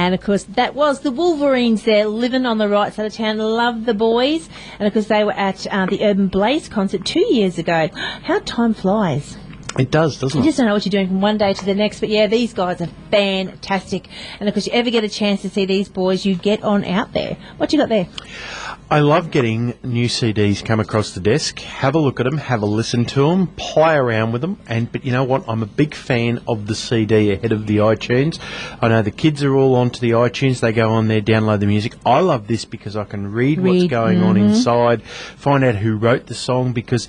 And, of course, that was the Wolverines there, living on the right side of town. Love the boys. And, of course, they were at the Urban Blaze concert 2 years ago. How time flies. It does, doesn't it? You just don't know what you're doing from one day to the next. But, yeah, these guys are fantastic. And, of course, you ever get a chance to see these boys, you get on out there. What you got there? I love getting new CDs come across the desk, have a look at them, have a listen to them, play around with them. But you know what? I'm a big fan of the CD ahead of the iTunes. I know the kids are all onto the iTunes. They go on there, download the music. I love this because I can read what's going on inside, find out who wrote the song, because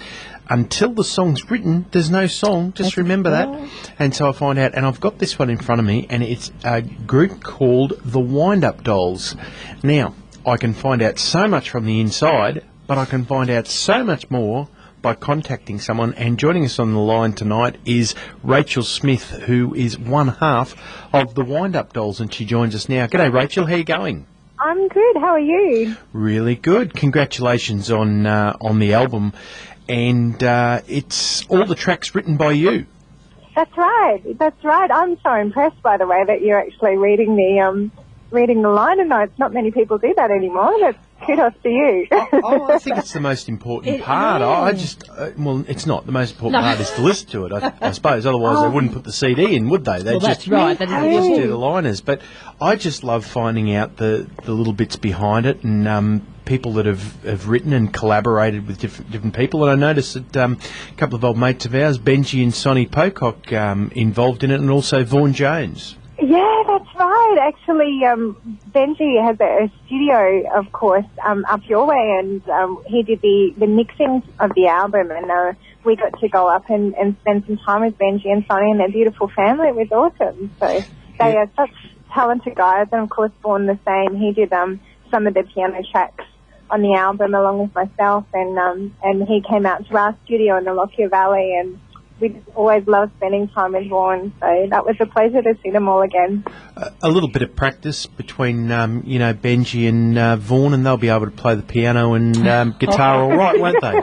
until the song's written, there's no song. Just remember that. And so I find out, and I've got this one in front of me, and it's a group called the Wind-Up Dolls. Now, I can find out so much from the inside, but I can find out so much more by contacting someone. And joining us on the line tonight is Rachel Smith, who is one half of the Wind-Up Dolls, and she joins us now. G'day, Rachel. How are you going? I'm good. How are you? Really good. Congratulations on the album. And it's all the tracks written by you. That's right. That's right. I'm so impressed, by the way, that you're actually reading the liner notes. Not many people do that anymore. That's kudos to you. I think it's the most important part. I just, well, it's not. The most important part is to listen to it, I suppose. Otherwise, they wouldn't put the CD in, would they? They'd just do the liners. But I just love finding out the little bits behind it, and people that have written and collaborated with different people. And I noticed that a couple of old mates of ours, Benji and Sonny Pocock, involved in it, and also Vaughan Jones. Yeah, that's right. Actually, Benji has a studio, of course, up your way, and he did the mixing of the album, and we got to go up and spend some time with Benji and Sonny and their beautiful family. It was awesome. So they are such talented guys, and of course, Vaughan the same. He did some of the piano tracks on the album along with myself, and he came out to our studio in the Lockyer Valley, and we just always love spending time with Vaughan, so that was a pleasure to see them all again. A little bit of practice between, Benji and Vaughan, and they'll be able to play the piano and guitar all right, won't they?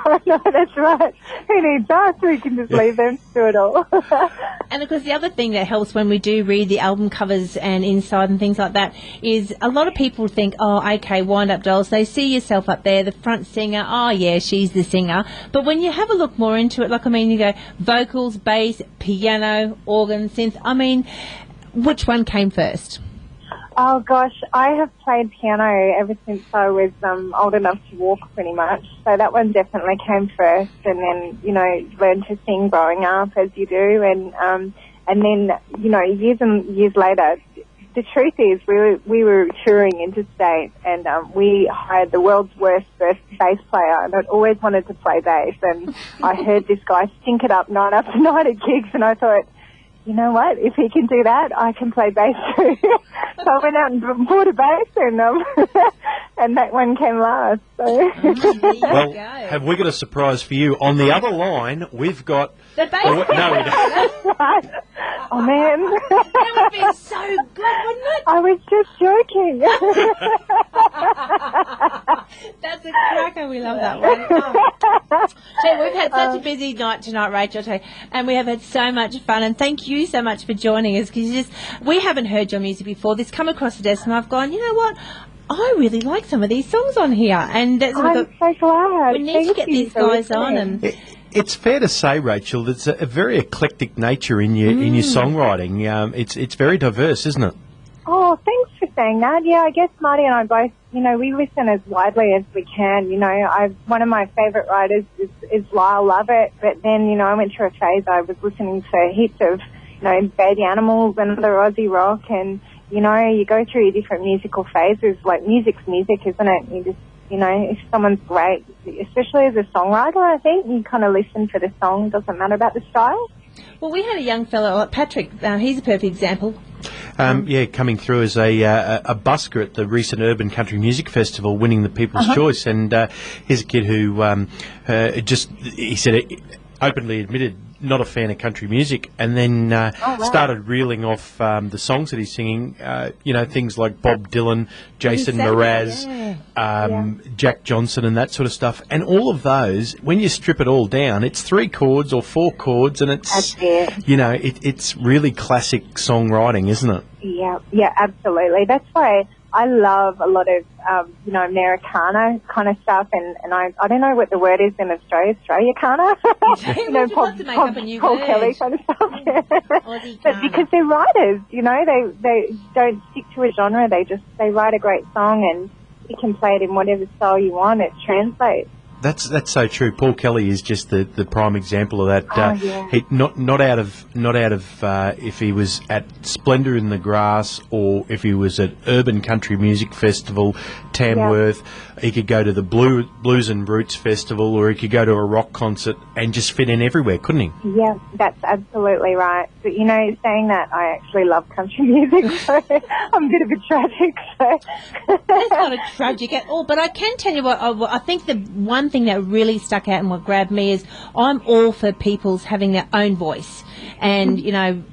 Oh, no, that's right. Who needs us? We can just leave them to do it all. And, of course, the other thing that helps when we do read the album covers and inside and things like that is a lot of people think, oh, okay, Wind-Up Dolls, they see yourself up there, the front singer, oh, yeah, she's the singer. But when you have a look more into it, you go vocals, bass, piano, organ, synth, which one came first? Oh, gosh, I have played piano ever since I was old enough to walk, pretty much. So that one definitely came first, and then, learned to sing growing up, as you do. And then, years and years later, the truth is we were touring interstate, and we hired the world's worst bass player, and I'd always wanted to play bass. And I heard this guy stink it up night after night at gigs, and I thought, you know what, if he can do that, I can play bass too. So I went out and bought a bass, and that one came last. So. Well, have we got a surprise for you? On the other line, we've got... The bass no, we don't. That's right. Oh, man. That would be so good, wouldn't it? I was just joking. That's a cracker. We love that one. So we've had such a busy night tonight, Rachel, and we have had so much fun. And thank you so much for joining us, because we haven't heard your music before. This come across the desk, and I've gone, you know what? I really like some of these songs on here. And that's I'm so glad. We need to get these guys on. And it's fair to say, Rachel, there's a very eclectic nature in your songwriting. It's very diverse, isn't it? Oh, thanks for saying that. Yeah, I guess Marty and I both, we listen as widely as we can. One of my favourite writers is Lyle Lovett, but then, I went through a phase I was listening to heaps of, Baby Animals and other Aussie rock, and, you go through your different musical phases. Like, music's music, isn't it? You just, if someone's great, especially as a songwriter, I think, you kind of listen for the song, doesn't matter about the style. Well, we had a young fellow, like Patrick, he's a perfect example. Coming through as a busker at the recent Urban Country Music Festival, winning the People's Choice, and here's a kid who he said, openly admitted not a fan of country music, and then started reeling off the songs that he's singing, things like Bob Dylan, Jason Mraz, Jack Johnson and that sort of stuff. And all of those, when you strip it all down, it's 3 chords or 4 chords, and it's, it's really classic songwriting, isn't it? Yeah, absolutely. That's why I love a lot of, Americana kind of stuff, and I don't know what the word is in Australia Kana. We'd love to make up a new Paul word. Kelly kind of stuff. Aussie But Kana. because they're writers, they don't stick to a genre. They write a great song, and you can play it in whatever style you want. It translates. That's so true. Paul Kelly is just the prime example of that. He not out of if he was at Splendour in the Grass or if he was at Urban Country Music Festival, Tamworth. He could go to the Blues and Roots Festival, or he could go to a rock concert and just fit in everywhere, couldn't he? Yeah, that's absolutely right. But, saying that, I actually love country music, so I'm a bit of a tragic. So. That's not a tragic at all, but I can tell you what, I think the one thing that really stuck out and what grabbed me is I'm all for people's having their own voice. And,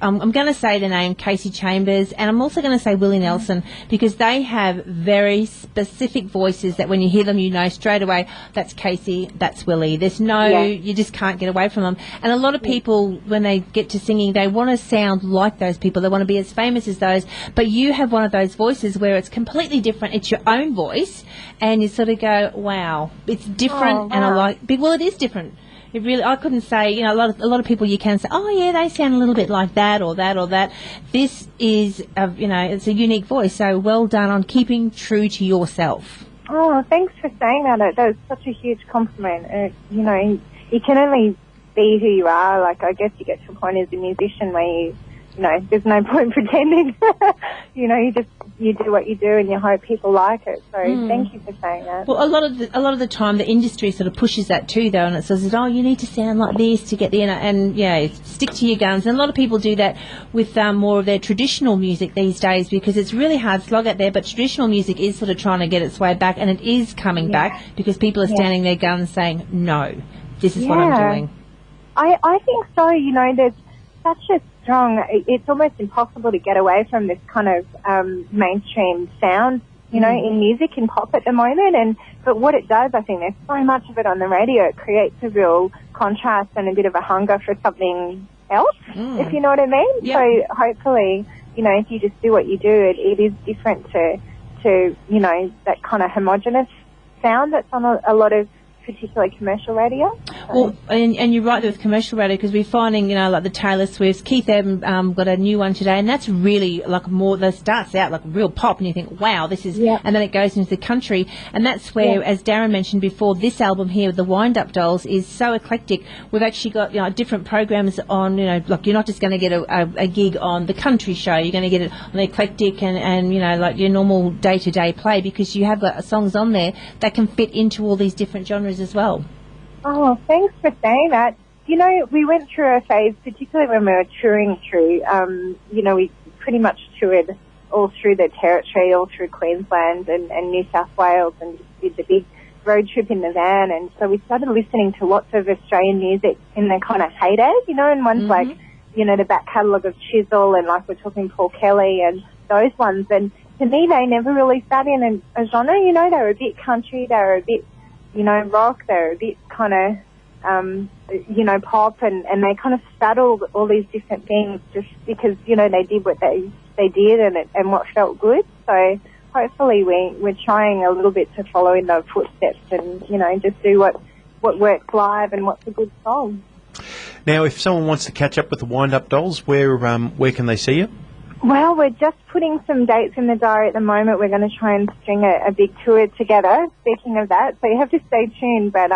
I'm going to say the name Casey Chambers, and I'm also going to say Willie Nelson, because they have very specific voices that when you hear them, you know straight away, that's Casey, that's Willie. There's you just can't get away from them. And a lot of people, when they get to singing, they want to sound like those people. They want to be as famous as those. But you have one of those voices where it's completely different. It's your own voice, and you sort of go, wow, it's different, and I like. Well, it is different. It really, I couldn't say, a lot of people you can say, oh yeah, they sound a little bit like that or that or that. This is, it's a unique voice. So well done on keeping true to yourself. Oh, thanks for saying that. That was such a huge compliment. You can only be who you are. Like, I guess you get to a point as a musician where there's no point pretending. You do what you do and you hope people like it. So thank you for saying that. Well, a lot of the time the industry sort of pushes that too, though, and it says, oh, you need to sound like this to get the and stick to your guns. And a lot of people do that with more of their traditional music these days, because it's really hard slog out there. But traditional music is sort of trying to get its way back, and it is coming back because people are standing their guns saying, no, this is what I'm doing. I think so. There's such a strong, it's almost impossible to get away from this kind of mainstream sound, in music, in pop at the moment. But what it does, I think there's so much of it on the radio, it creates a real contrast and a bit of a hunger for something else, if you know what I mean. Yep. So hopefully, if you just do what you do, it is different to that kind of homogenous sound that's on a lot of particularly commercial radio. Well, and you're right there with commercial radio, because we're finding, like the Taylor Swifts, Keith Urban got a new one today, and that's really like more, that starts out like real pop, and you think, wow, this is, and then it goes into the country, and that's where, as Darren mentioned before, this album here, the Wind Up Dolls, is so eclectic. We've actually got, different programs on, like you're not just going to get a gig on the country show, you're going to get it on the eclectic and like your normal day-to-day play, because you have got songs on there that can fit into all these different genres as well. Oh, thanks for saying that. We went through a phase, particularly when we were touring through, we pretty much toured all through the territory, all through Queensland and New South Wales, and just did the big road trip in the van. And so we started listening to lots of Australian music in the kind of heyday, and ones like, the back catalogue of Chisel, and like we're talking Paul Kelly and those ones. And to me, they never really sat in a genre, they were a bit country, they were a bit rock, they're a bit kind of, pop, and they kind of straddled all these different things just because, they did what they did and what felt good. So hopefully we're trying a little bit to follow in those footsteps and, just do what works live and what's a good song. Now, if someone wants to catch up with the Wind Up Dolls, where can they see you? Well, we're just putting some dates in the diary at the moment. We're going to try and string a big tour together, speaking of that. So you have to stay tuned. But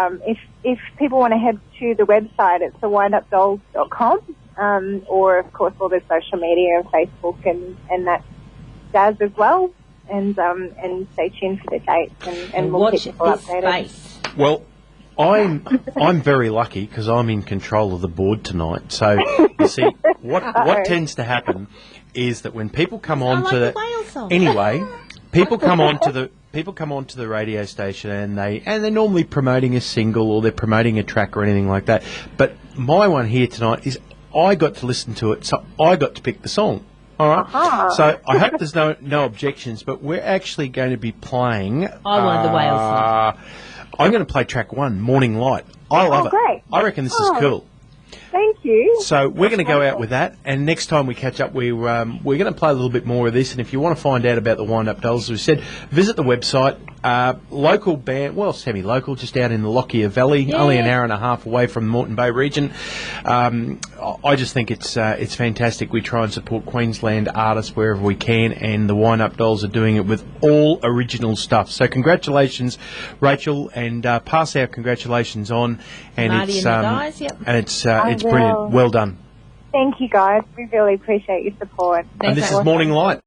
if people want to head to the website, it's thewindupdolls.com, or, of course, all the social media, Facebook and that jazz as well. And stay tuned for the dates, and we'll keep people updated. Space. Well, I'm very lucky because I'm in control of the board tonight. So you see, what tends to happen is that when people come on to people come onto the radio station and they're normally promoting a single or they're promoting a track or anything like that. But my one here tonight is I got to listen to it, so I got to pick the song. All right. So I hope there's no objections, but we're actually going to be playing. I wanted the Wales song. I'm going to play track 1, Morning Light. I love it. Great. I reckon this is cool. Thank you. So we're going to go out with that, and next time we catch up, we're going to play a little bit more of this. And if you want to find out about the wind-up dolls, as we said, visit the website. Local band, well, semi-local, just out in the Lockyer Valley, only an hour and a half away from the Moreton Bay region. I just think it's fantastic. We try and support Queensland artists wherever we can, and the wind-up dolls are doing it with all original stuff. So congratulations, Rachel, and pass our congratulations on. And Marty it's and the guys, yep. and it's brilliant. Well done. Thank you, guys. We really appreciate your support. And this is Morning Light.